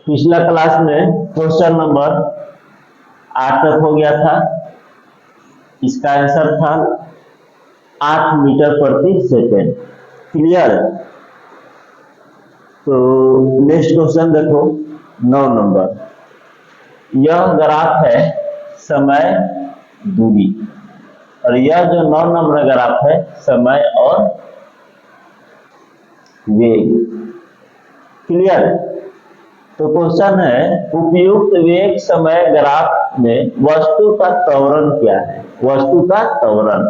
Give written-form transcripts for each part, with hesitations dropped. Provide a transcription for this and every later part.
पिछला क्लास में question number 8 तक हो गया था। इसका आंसर था 8 मीटर प्रति सेकेंड। क्लियर। तो नेक्स्ट क्वेश्चन देखो 9 नंबर। यह ग्राफ है समय दूरी और यह जो 9 नंबर ग्राफ है समय और वेग। क्लियर। तो क्वेश्चन है उपयुक्त वेग समय ग्राफ में वस्तु का त्वरण क्या है। वस्तु का त्वरण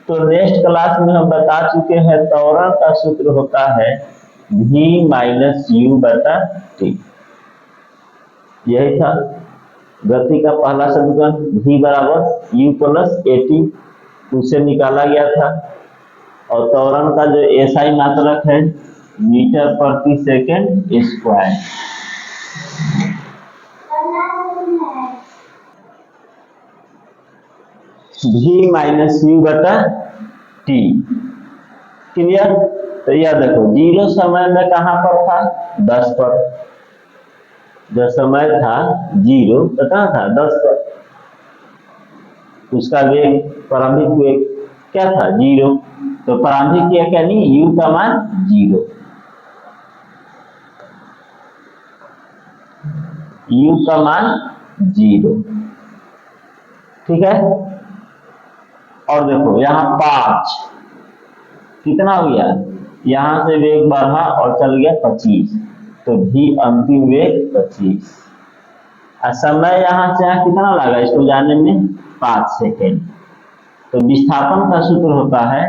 तो नेक्स्ट क्लास में हम बता चुके हैं। त्वरण का सूत्र होता है v माइनस यू बटा टी। यही था गति का पहला समीकरण v बराबर यू प्लस ए टी, उसे निकाला गया था। और त्वरण का जो एसआई मात्रक है मीटर प्रति second square. v minus you बटा टी। क्लियर। तो यह देखो जीरो समय में कहां पर था 10 पर। जो समय था जीरो तो कहां था 10 पर। उसका वेग प्रारंभिक वेग क्या था जीरो। तो प्रारंभिक वेग यानी u का मान जीरो। u का मान जीरो। ठीक है। और देखो यहाँ 5 कितना हो गया। यहां से वेग बढ़ा और चल गया 25। तो भी अंतिम वेग 25। और समय यहां से यहाँ कितना लगा इसको जाने में 5 सेकेंड। तो विस्थापन का सूत्र होता है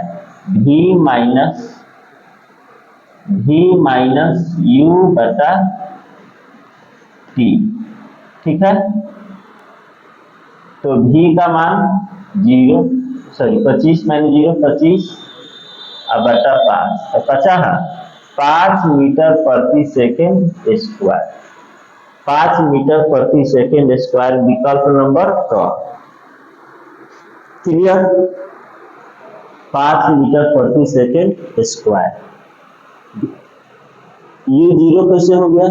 v माइनस यू बटा टी। ठीक है। तो v का मान 25 माइनस 0 25 और बटा 5 तो 5 मीटर प्रति सेकेंड स्क्वायर। 5 मीटर प्रति सेकेंड स्क्वायर विकल्प नंबर क। क्लियर। 5 मीटर प्रति सेकेंड स्क्वायर। ये जीरो कैसे हो गया,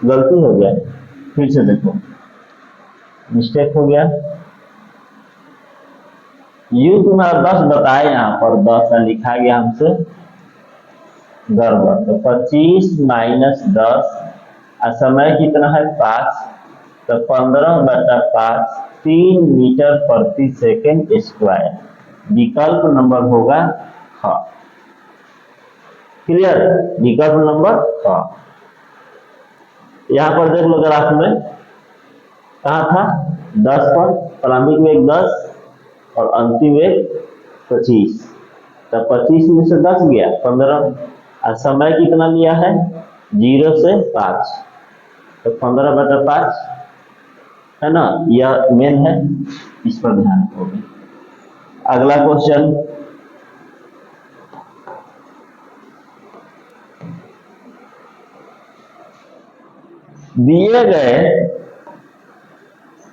गलती हो गया। फिर से देखो मिस्टेक हो गया। यू तुम्हारा 10 बताए, यहाँ पर 10 लिखा गया हमसे गड़बड़। तो 25 माइनस 10 और समय कितना है 5। तो 15 बटा 5 3 मीटर प्रति सेकेंड स्क्वायर। विकल्प नंबर होगा ख। क्लियर। विकल्प नंबर ख। यहाँ पर देख लो ग्राफ में कहा था 10 पर प्रारंभिक वेग 10 और अंतिम वेग 25। तो 25 में से 10 गया 15 और समय कितना लिया है 0 से 5। तो 15 बटा 5 है ना। यह मेन है, इस पर ध्यान रखोगे। अगला क्वेश्चन दिए गए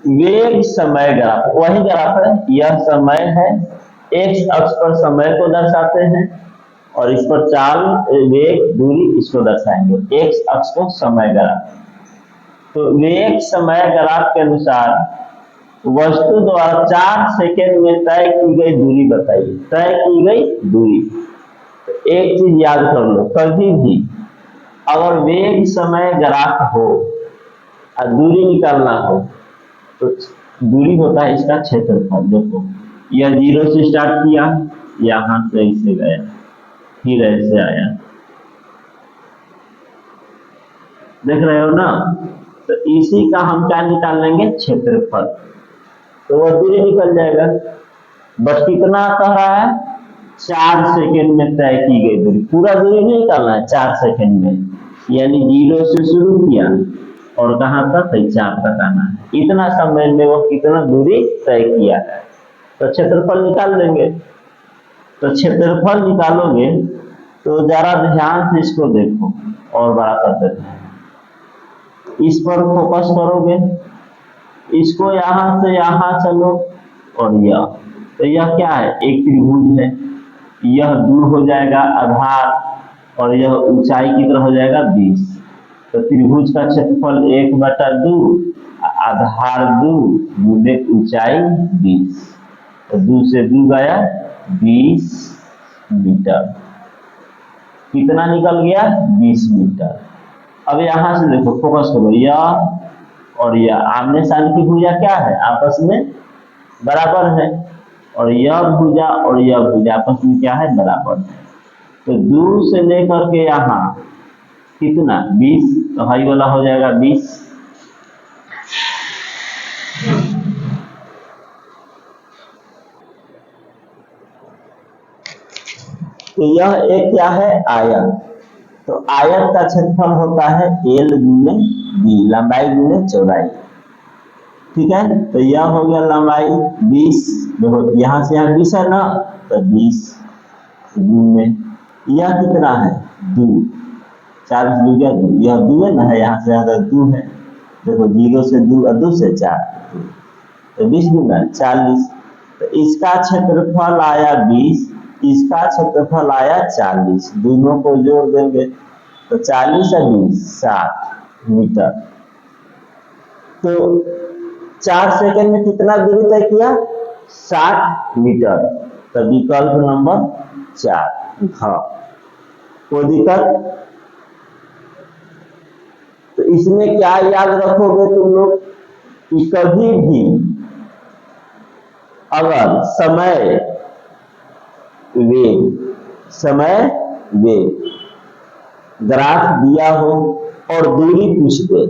वेग समय ग्राफ, वही ग्राफ है। यह समय है, एक्स अक्ष पर समय को दर्शाते हैं और इस पर चाल वेग दूरी इसको दर्शाएंगे। एक्स अक्ष को समय ग्राफ। तो वेग समय ग्राफ के अनुसार वस्तु द्वारा 4 सेकेंड में तय की गई दूरी बताइए। तय की गई दूरी। तो एक चीज याद कर लो, कभी भी अगर वेग समय ग्राफ हो और दूरी निकालना हो तो दूरी होता है इसका क्षेत्रफल। देखो यह 0 से स्टार्ट किया, यहां से ऐसे गया, फिर ऐसे आया। देख रहे हो ना। तो इसी का हम क्या निकाल लेंगे क्षेत्रफल। तो वह दूरी निकल जाएगा। बस कितना कह रहा है 4 सेकेंड में तय की गई दूरी। पूरा दूरी नहीं निकालना है 4 सेकेंड में, यानी 0 से शुरू किया और कहां तक 4 तक आना है। इतना समय में वो कितना दूरी तय किया है। तो क्षेत्रफल निकाल लेंगे। तो क्षेत्रफल निकालोगे तो जरा ध्यान से इसको देखो और बड़ा कर देते हैं। इस पर फोकस करोगे, इसको यहां से यहां चलो और यह, तो यह क्या है एक त्रिभुज है। यह दूर हो जाएगा आधार और यह ऊंचाई की तरफ हो जाएगा 20। तो त्रिभुज का क्षेत्रफल 1/2 आधार 2 गुने ऊंचाई 20, तो 2 से 2 गया 20 मीटर। कितना निकल गया? 20 मीटर। अब यहां से देखो, फोकस करो, यह और यह आमने सामने की भुजा क्या है? आपस में बराबर है। और यह भुजा और यह भुजा आपस में क्या है? बराबर है। तो 2 से लेकर के यहाँ कितना? 20, तो हाई वाला हो जाएगा 20। तो यह एक क्या है? आयत। तो आयत का क्षेत्रफल होता है L गुने B, लंबाई गुने चौड़ाई। ठीक है, तो यह हो गया लंबाई 20, देखो यहाँ से यहाँ 20 है ना, तो 20 गुने यह कितना है? 2, 4 से 2 गया 2, यह 2 है ना, यहाँ से यहाँ 2 है, देखो 0 से 2 और 2 से 4, तो 20 गुना 40। तो इसका क्षेत्रफल आया 20, इसका क्षेत्रफल आया 40, दोनों को जोड़ देंगे तो 40 और 20 60 मीटर। तो 4 सेकंड में कितना दूरी तय किया? 60 मीटर। तो विकल्प नंबर 4। हाँ, कोई दिक्कत? तो इसमें क्या याद रखोगे तुम लोग कि कभी भी अगर समय वेग ग्राफ दिया हो और दूरी पूछ दे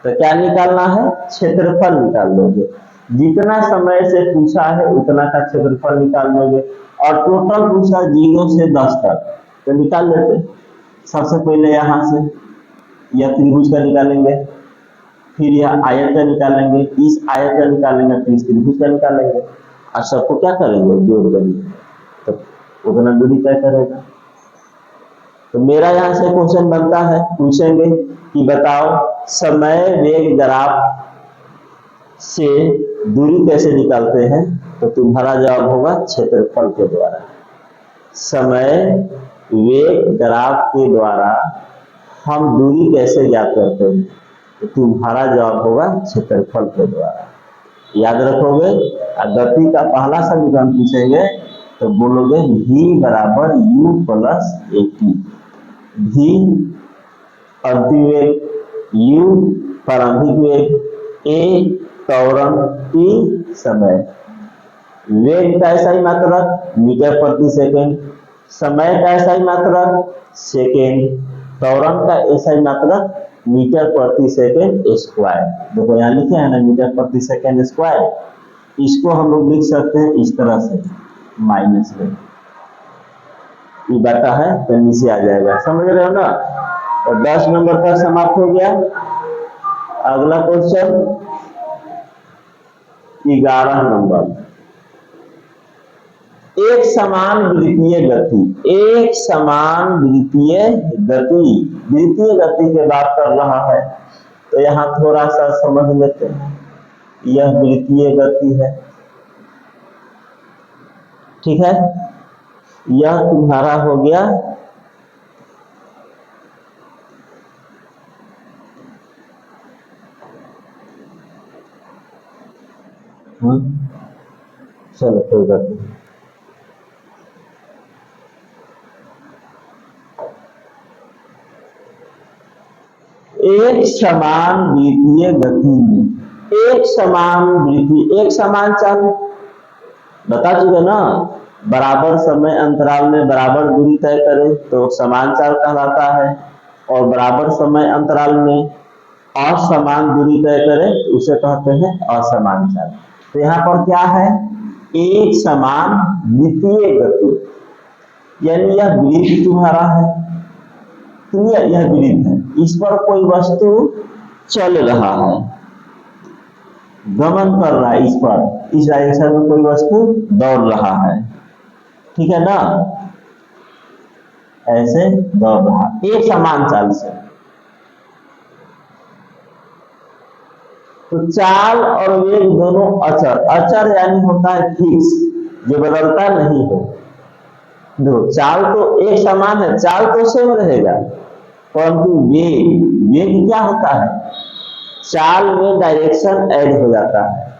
तो क्या निकालना है? क्षेत्रफल निकाल लोगे। जितना समय से पूछा है उतना का क्षेत्रफल निकाल लोगे, और टोटल पूछा 0 से 10 तक, तो निकाल लेते। सबसे पहले यहाँ से यह त्रिभुज का निकालेंगे, फिर यह आयत का निकालेंगे, इस आयत का निकालेंगे, फिर इस त्रिभुज का निकालेंगे, और सबको क्या करेंगे? जोड़ देंगे, तो उतना दूरी तय करेगा। तो मेरा यहाँ से क्वेश्चन बनता है, पूछेंगे कि बताओ समय वेग ग्राफ से दूरी कैसे निकालते हैं? तो तुम्हारा जवाब होगा क्षेत्रफल के द्वारा। समय वेग ग्राफ के द्वारा हम दूरी कैसे ज्ञात करते हैं? तो तुम्हारा जवाब होगा क्षेत्रफल के द्वारा। याद रखोगे। गति का पहला समीकरण पूछेंगे तो बोलोगे v बराबर u plus at। v अंतिवेग, u प्रारंभिक वेग, a त्वरण, t समय। वेग का ऐसा ही मात्रक मीटर प्रति सेकेंड, समय का ऐसा ही मात्रक सेकेंड, त्वरण का ऐसा ही मात्रक मीटर प्रति सेकेंड स्क्वायर। देखो यहाँ लिखे हैं ना मीटर प्रति सेकेंड स्क्वायर, इसको हम लोग लिख सकते हैं इस तरह से माइनस में, ये बटा है तो नीचे आ जाएगा। समझ रहे हो ना? तो 10 नंबर का समाप्त हो गया। अगला क्वेश्चन 11 नंबर। एक समान वृत्तीय गति, एक समान वृत्तीय गति की बात कर रहा है, तो यहाँ थोड़ा सा समझ लेते हैं। यह वृत्तीय गति है, ठीक है। यह तुम्हारा हो गया चलो कोई बात नहीं। एक समान वृत्तीय गति में एक समान चाल बता चुके ना, बराबर समय अंतराल में बराबर दूरी तय करे तो समान चाल कहलाता है, और बराबर समय अंतराल में असमान दूरी तय करे उसे कहते हैं असमान चाल। तो यहाँ पर क्या है? एक समान वृत्तीय गति, यानी यह वृत्त तुम्हारा है, क्लियर? यह वृत्त है, इस पर कोई वस्तु चल रहा है, गमन कर रहा है, इस पर इस डायरेक्शन में कोई वस्तु दौड़ रहा है, ठीक है ना? ऐसे दौड़ रहा एक समान चाल से। तो चाल और वेग दोनों अचर यानी होता है फिक्स, जो बदलता नहीं हो। देखो चाल तो एक समान है, चाल तो सेम रहेगा, परंतु वेग वेग क्या होता है, चाल में डायरेक्शन ऐड हो जाता है।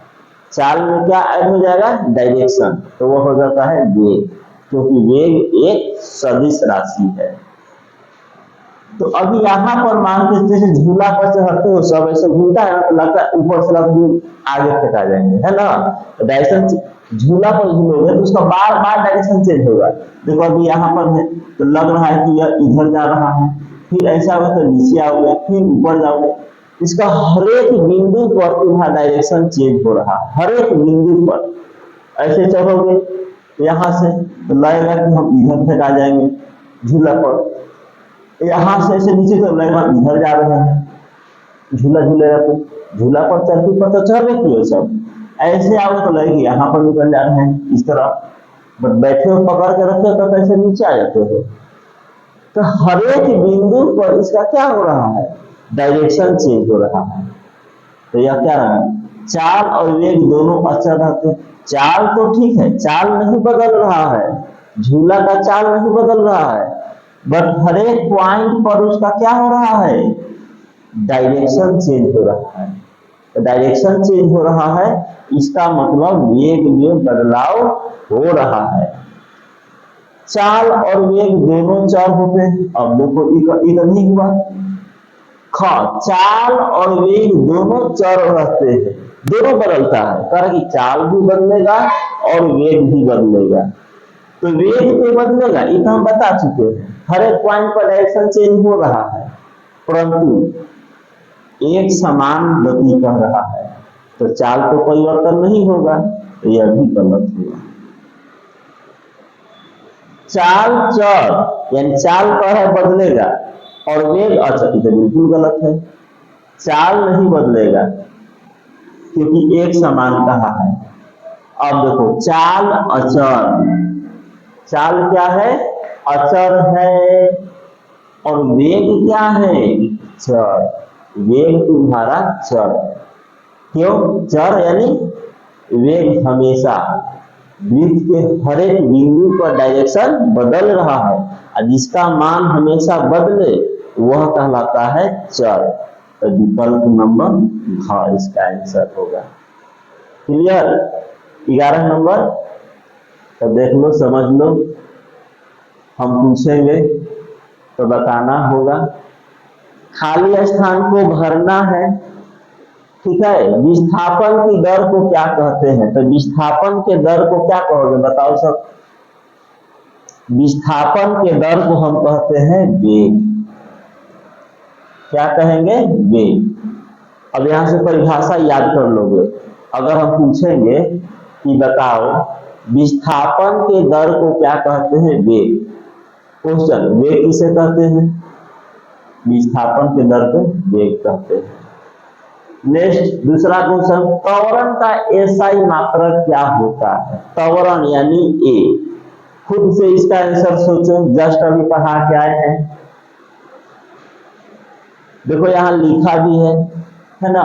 चाल में क्या ऐड हो जाएगा, डायरेक्शन, तो वो हो जाता है वेग, क्योंकि वेग एक सदिश राशि है। तो अभी यहाँ पर मान के जैसे झूला पर चढ़ते हो, सब ऐसे घूमता है ना, तो लगता है ऊपर से आगे फेंका जाएंगे, है ना। तो डायरेक्शन झूला पर झूलोगे तो उसका बार बार डायरेक्शन चेंज होगा। देखो अभी यहाँ पर है तो लग रहा है कि यह इधर जा रहा है, फिर ऐसा होगा तो नीचे आओगे, फिर ऊपर जाओगे। इसका हर एक बिंदु पर तुम्हारा डायरेक्शन चेंज हो रहा है, हर एक बिंदु पर। ऐसे चढ़ोगे यहाँ से तो लगेगा कि हम इधर फेंका जाएंगे झूला पर, यहाँ से ऐसे नीचे तो लगेगा इधर जा रहे हैं। झूला झूलेगा तो झूला पर चढ़ती पर तो चढ़ रहे हो सब, ऐसे आओगे तो लगेगी यहाँ पर निकल जा रहे हैं इस तरह। बट बैठे हो पकड़ के रखे हो तो कैसे नीचे आ जाते हो। तो हर एक बिंदु पर इसका क्या हो रहा है, डायरेक्शन चेंज हो रहा है। तो यह क्या रहा, चाल और वेग दोनों अचर रहते हैं। चाल तो ठीक है, चाल नहीं बदल रहा है, झूला का चाल नहीं बदल रहा है, बट हर एक पॉइंट पर उसका क्या हो रहा है, डायरेक्शन चेंज हो रहा है। तो डायरेक्शन चेंज हो रहा है, इसका मतलब वेग में बदलाव हो रहा है। चाल और वेग दोनों चर होते हैं। अब देखो इधर नहीं हुआ, चाल और वेग दोनों चर रहते हैं, दोनों बदलता है, कारण कि चाल भी बदलेगा और वेग भी बदलेगा। तो वेग तो बदलेगा, ये तो हम बता चुके हैं, हर एक पॉइंट पर डायरेक्शन चेंज हो रहा है, परंतु एक समान गति कह रहा है, तो चाल तो परिवर्तन नहीं होगा, तो यह भी गलत होगा। चाल चर यानी चाल का है बदलेगा और वेग अचर, तो बिल्कुल गलत है। चाल नहीं बदलेगा क्योंकि एक समान कहा है। अब देखो चाल अचर, चाल क्या है, अचर है, और वेग क्या है, चर। वेग तुम्हारा चर, क्यों चर यानी वेग हमेशा वृत्त के हर एक बिंदु पर डायरेक्शन बदल रहा है, और जिसका मान हमेशा बदले वह कहलाता है चर। तो विकल्प नंबर हाँ इसका आंसर होगा। क्लियर। 11 नंबर, तो देख लो समझ लो, हम पूछेंगे तो बताना होगा। खाली स्थान को भरना है, ठीक है। विस्थापन की दर को क्या कहते हैं, तो विस्थापन के दर को क्या कहोगे बताओ सब। विस्थापन के दर को हम कहते हैं वेग, क्या कहेंगे, वेग। अब यहां से परिभाषा याद कर लोगे। अगर हम पूछेंगे कि बताओ विस्थापन के दर को क्या कहते हैं, वेग, क्वेश्चन वेग किसे कहते हैं, विस्थापन के दर को वेग कहते हैं। नेक्स्ट दूसरा क्वेश्चन, त्वरण का एसआई मात्रक क्या होता है, त्वरण यानी ए। खुद से इसका आंसर सोचो, जस्ट अभी पढ़ा के आए हैं। देखो यहां लिखा भी है ना,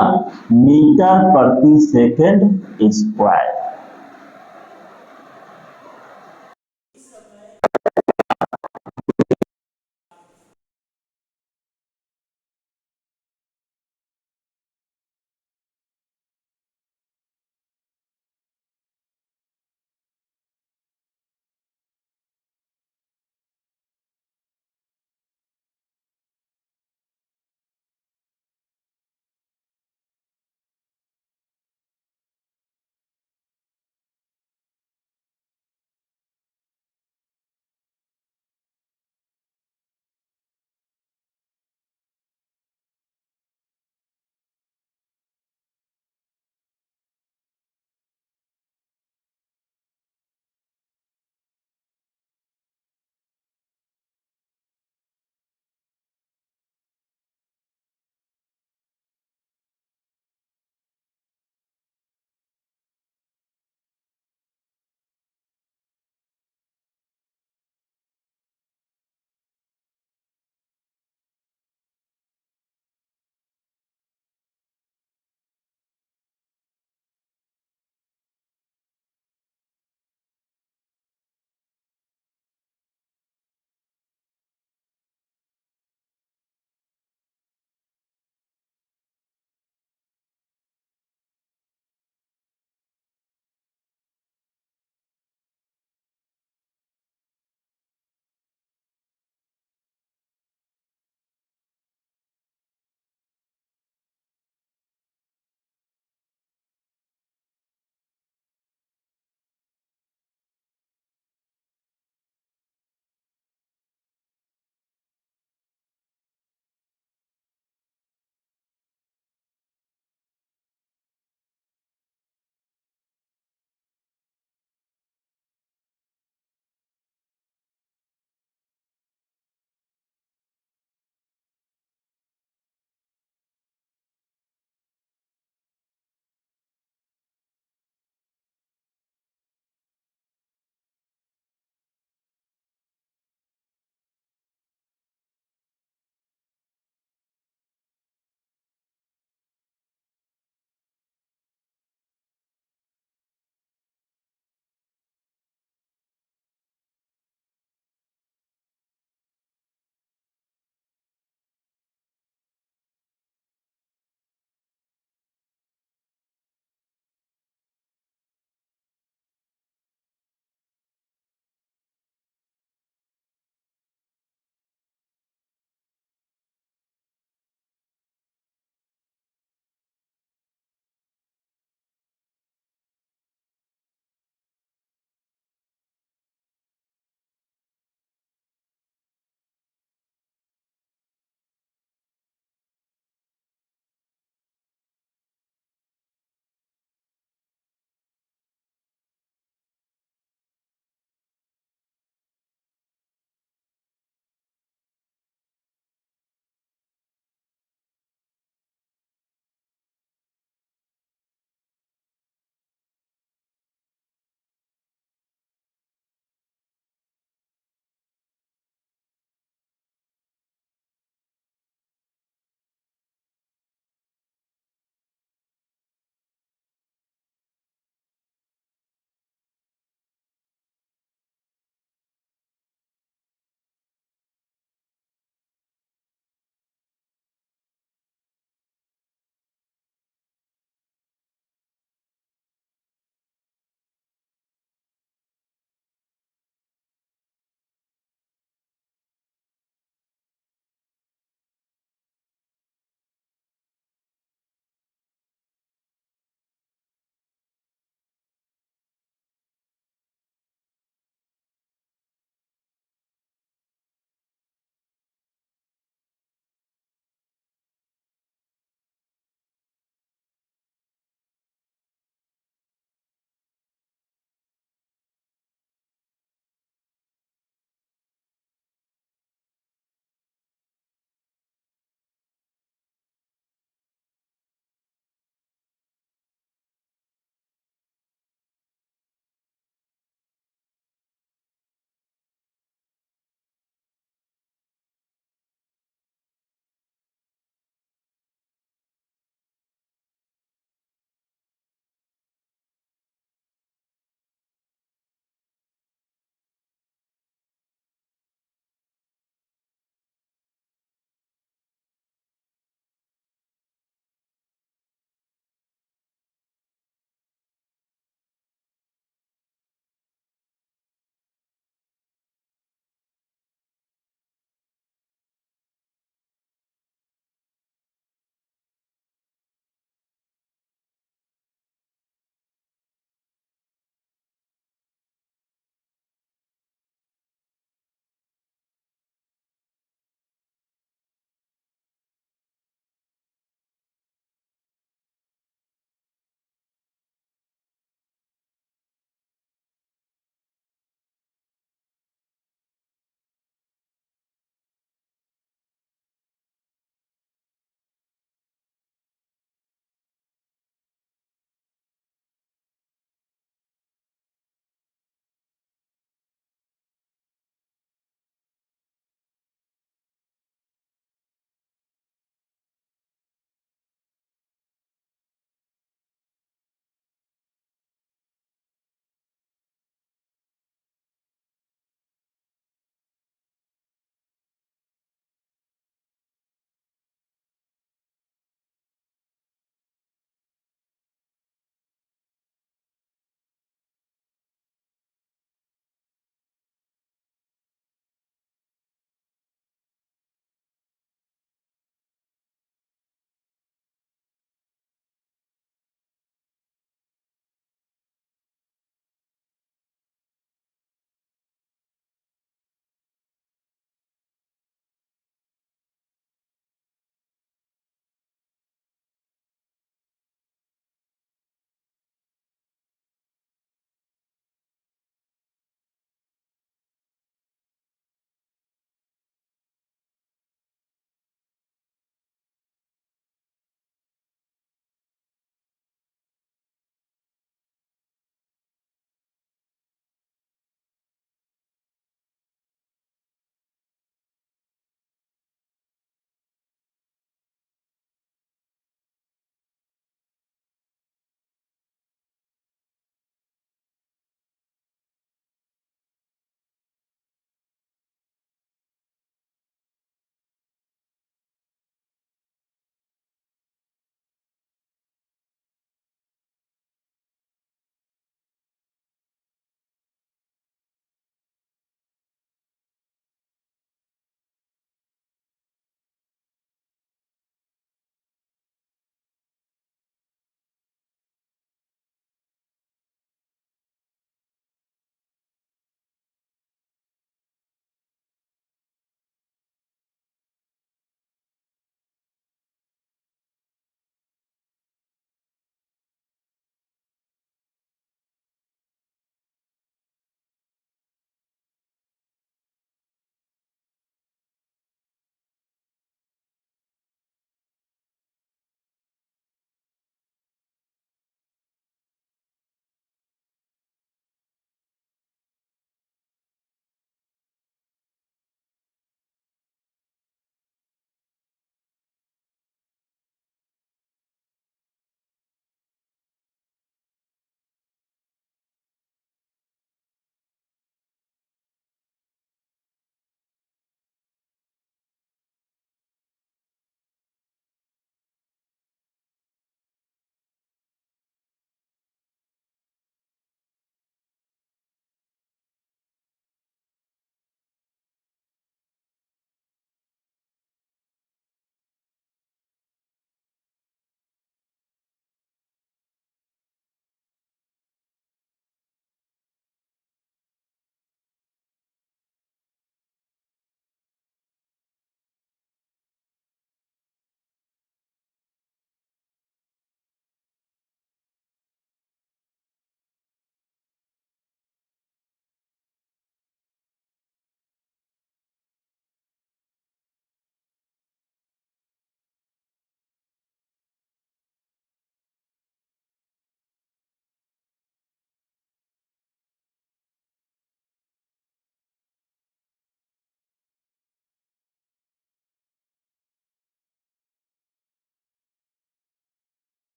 मीटर प्रति सेकंड स्क्वायर।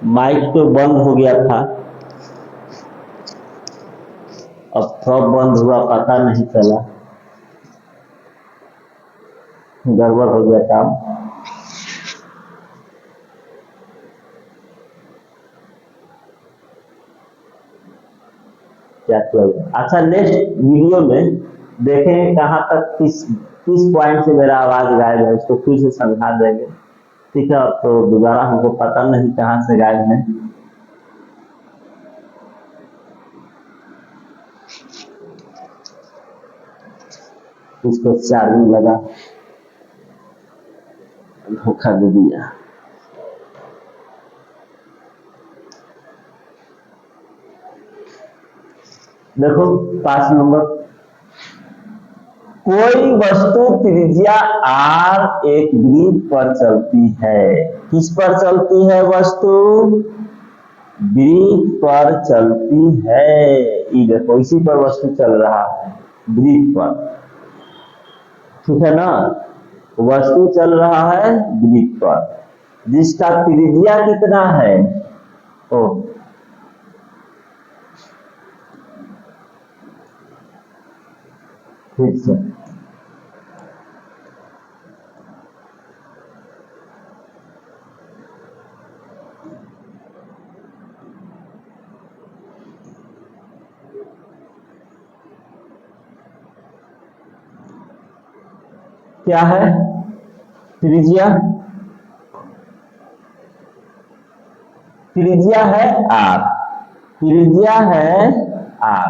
माइक तो बंद हो गया था, अब कब बंद हुआ पता नहीं चला, गड़बड़ हो गया काम। क्या किया गया? अच्छा, नेक्स्ट वीडियो में देखें कहाँ तक किस पॉइंट से मेरा आवाज गायब है, उसको फिर से समझा देंगे। ठीक है, तो दोबारा हमको पता नहीं कहाँ से गायब है। इसको चार्जिंग लगा, धोखा दे दिया। देखो 5 नंबर, कोई वस्तु त्रिज्या r एक वृत्त पर चलती है। किस पर चलती है वस्तु? वृत्त पर चलती है। ये देखो इसी पर वस्तु चल रहा है, वृत्त पर। ठीक है ना, वस्तु चल रहा है वृत्त पर, जिसका त्रिज्या कितना है? ओ फिर से क्या है त्रिज्या? त्रिज्या है r, त्रिज्या है r,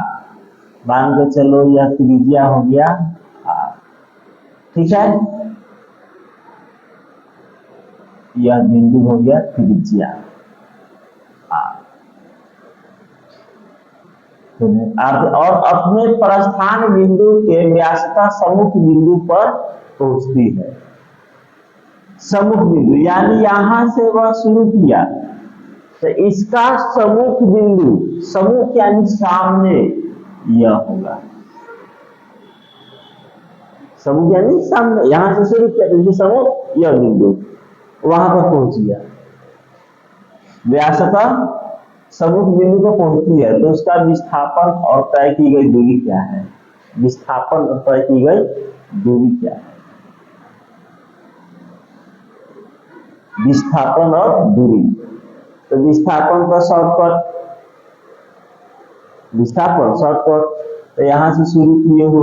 मान के चलो यह त्रिज्या हो गया r। ठीक है, यह बिंदु हो गया त्रिज्या r। और अपने प्रस्थान बिंदु के व्यासता सम्मुख बिंदु पर पहुंचती है। सम्मुख बिंदु यानी यहां से वह शुरू किया तो इसका सम्मुख बिंदु, सम्मुख यानी सामने, यह होगा। सम्मुख यानी सामने, यहां से शुरू किया तो सम्मुख यह बिंदु वहां पर पहुंच गया। व्यासता सम्मुख बिंदु को पहुंचती है तो उसका विस्थापन और तय की गई दूरी क्या है? विस्थापन और तय की गई दूरी क्या है? विस्थापन और दूरी। तो विस्थापन का शॉर्टकट, विस्थापन शॉर्टकट, तो यहां से शुरू किए हो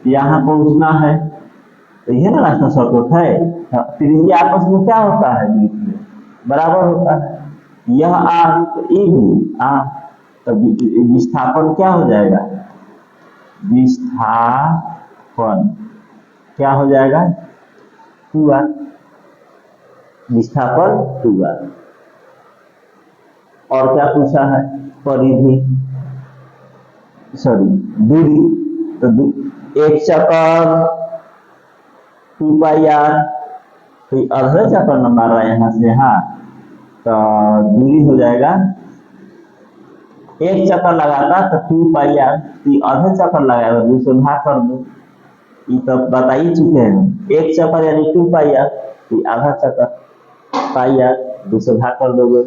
यहां पहुंचना है, तो यह ना रास्ता शॉर्टकट है। त्रिज्या आपस में क्या होता है? बराबर होता है। यह r तो ये भी r, तो विस्थापन क्या हो जाएगा? विस्थापन क्या हो जाएगा? 2r, विस्थापन 2r। और क्या पूछा है? परिधि, सॉरी दूरी, तो एक चक्कर 2 पाई r, तो आधा चक्कर न मार रहा है यहाँ से, हाँ, तो दूरी हो जाएगा, एक चक्कर लगाता तो 2 पाई r, आधा चक्कर लगाएगा 2 से भाग कर दो, ये तो बता ही चुके हैं। एक चक्कर यानी 2 पाई r, आधा चक्कर पाई r, 2 से भाग कर दोगे।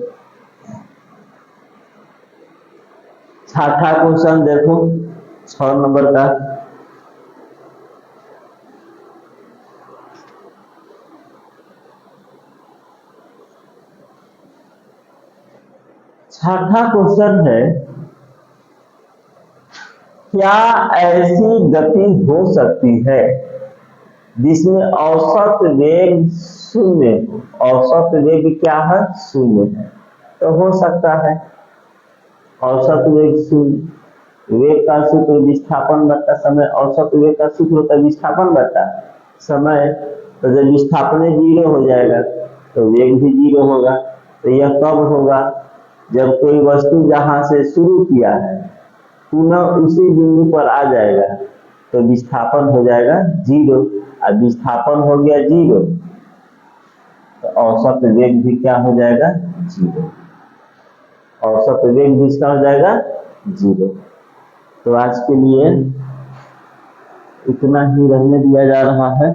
छठा क्वेश्चन देखो 6 नंबर का, छठा क्वेश्चन है, क्या ऐसी गति हो सकती है जिसमें औसत वेग शून्य? औसत वेग क्या है? शून्य है। तो हो सकता है औसत वेग शून्य। वेग का सूत्र विस्थापन बटा समय, औसत वेग का सूत्र होता है विस्थापन बटा समय। तो जब विस्थापन 0 हो जाएगा तो वेग भी 0 होगा। तो यह कब होगा? जब कोई वस्तु जहां से शुरू किया है पुनः उसी बिंदु पर आ जाएगा तो विस्थापन हो जाएगा 0, और विस्थापन हो गया 0 तो औसत वेग भी क्या हो जाएगा? 0। औसत वेग भी इसका हो जाएगा 0। तो आज के लिए इतना ही रहने दिया जा रहा है।